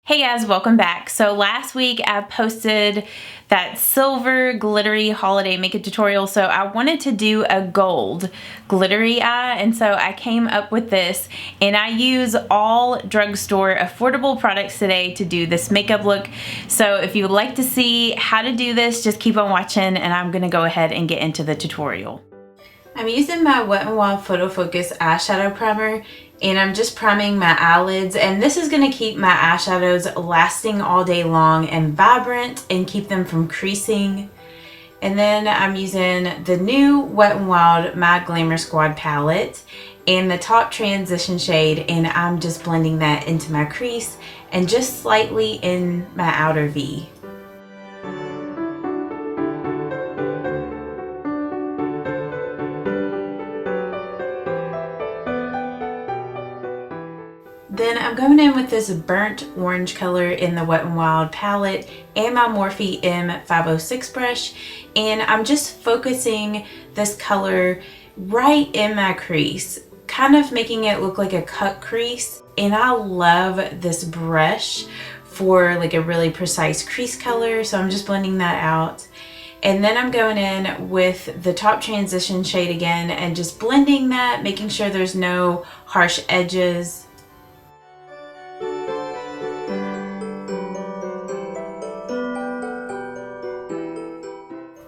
Hey guys, welcome back. So last week I posted that silver glittery holiday makeup tutorial, so I wanted to do a gold glittery eye, and so I came up with this, and I use all drugstore affordable products today to do this makeup look. So if you would like to see how to do this, just keep on watching and I'm gonna go ahead and get into the tutorial. I'm using my Wet n Wild PhotoFocus eyeshadow primer, and I'm just priming my eyelids, and this is going to keep my eyeshadows lasting all day long and vibrant and keep them from creasing. And then I'm using the new Wet n Wild My Glamour Squad palette and the Taupe transition shade, and I'm just blending that into my crease and just slightly in my outer V. Then I'm going in with this burnt orange color in the Wet n Wild palette and my Morphe M506 brush, and I'm just focusing this color right in my crease, kind of making it look like a cut crease. And I love this brush for like a really precise crease color, so I'm just blending that out. And then I'm going in with the Taupe transition shade again and just blending that, making sure there's no harsh edges.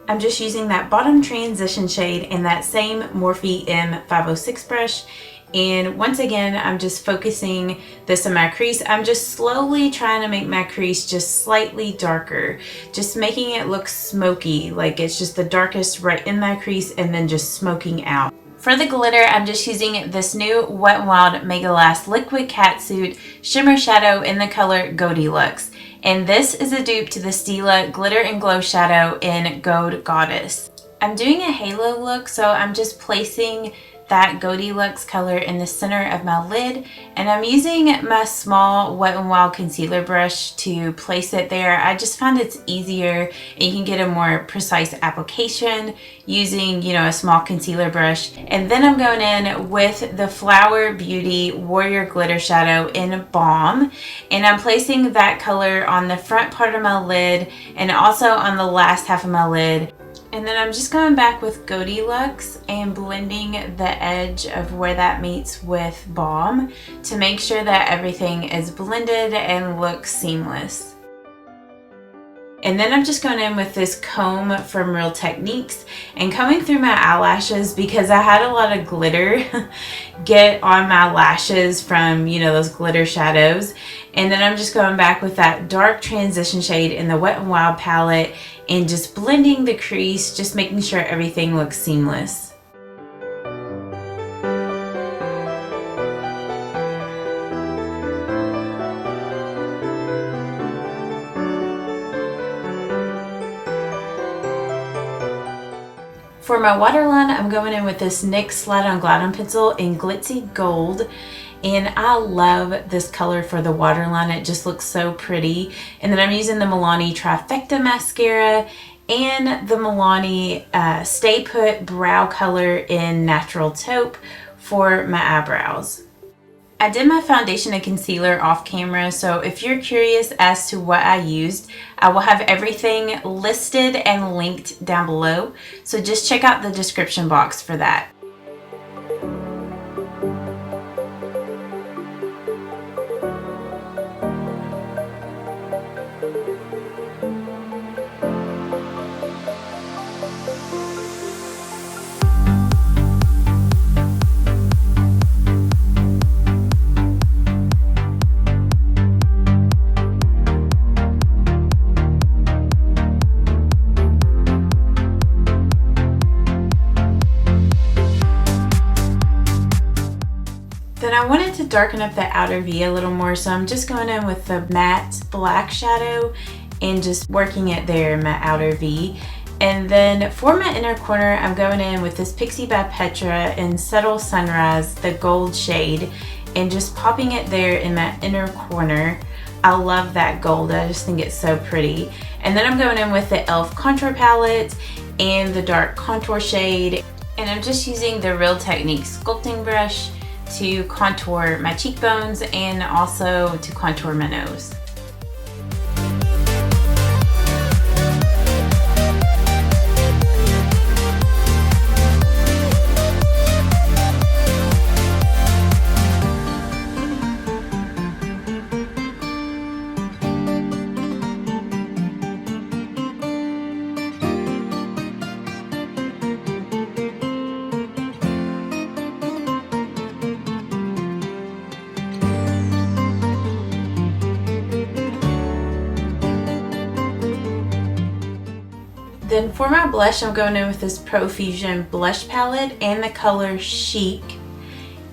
I'm just using that bottom transition shade in that same Morphe M506 brush, and once again I'm just focusing this in my crease. I'm just slowly trying to make my crease just slightly darker, just making it look smoky, like it's just the darkest right in my crease and then just smoking out. For the glitter, I'm just using this new Wet n Wild Megalast Liquid Catsuit Shimmer Shadow in the color Goldie Luxe. And this is a dupe to the Stila Glitter and Glow Shadow in Gold Goddess. I'm doing a halo look, so I'm just placing that Goldie Luxe color in the center of my lid, and I'm using my small Wet n Wild concealer brush to place it there. I just find it's easier and you can get a more precise application using, a small concealer brush. And then I'm going in with the Flower Beauty Warrior Glitter Shadow in Balm, and I'm placing that color on the front part of my lid and also on the last half of my lid. And then I'm just going back with Goldie Luxe and blending the edge of where that meets with Balm to make sure that everything is blended and looks seamless. And then I'm just going in with this comb from Real Techniques and combing through my eyelashes because I had a lot of glitter get on my lashes from, those glitter shadows. And then I'm just going back with that dark transition shade in the Wet n Wild palette and just blending the crease, just making sure everything looks seamless. For my waterline, I'm going in with this NYX Slide On Glide On pencil in Glitzy Gold. And I love this color for the waterline. It just looks so pretty. And then I'm using the MILANI Trifecta mascara and the MILANI Stay Put brow color in Natural Taupe for my eyebrows. I did my foundation and concealer off camera, so if you're curious as to what I used, I will have everything listed and linked down below. So just check out the description box for that. Then I wanted to darken up the outer V a little more, so I'm just going in with the matte black shadow and just working it there in my outer V. And then for my inner corner, I'm going in with this Pixie by Petra in Subtle Sunrise, the gold shade, and just popping it there in my inner corner. I love that gold, I just think it's so pretty. And then I'm going in with the e.l.f. contour palette and the dark contour shade, and I'm just using the Real Techniques sculpting brush to contour my cheekbones and also to contour my nose. Then for my blush, I'm going in with this Profusion blush palette and the color Chic.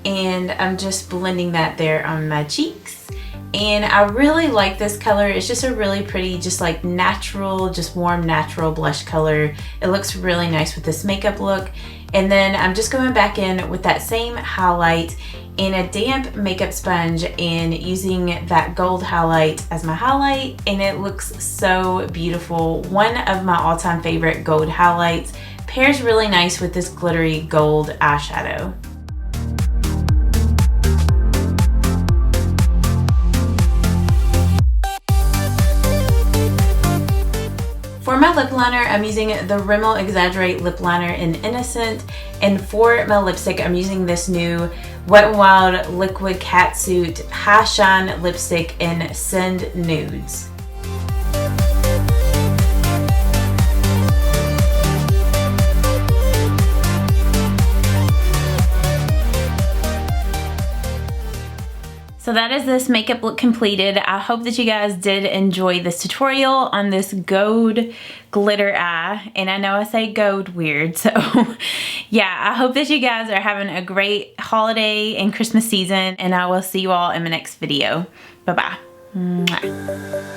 And I'm just blending that there on my cheeks. And I really like this color. It's just a really pretty, just like natural, just warm natural blush color. It looks really nice with this makeup look. And then I'm just going back in with that same highlight in a damp makeup sponge and using that gold highlight as my highlight, and it looks so beautiful. One of my all-time favorite gold highlights. Pairs really nice with this glittery gold eyeshadow. For my lip liner, I'm using the Rimmel Exaggerate lip liner in Innocent, and for my lipstick, I'm using this new Wet n Wild Liquid Catsuit High Shine lipstick in Send Nudes. So that is this makeup look completed. I hope that you guys did enjoy this tutorial on this gold glitter eye. And I know I say gold weird, so yeah, I hope that you guys are having a great holiday and Christmas season, and I will see you all in my next video. Bye-bye. Mwah.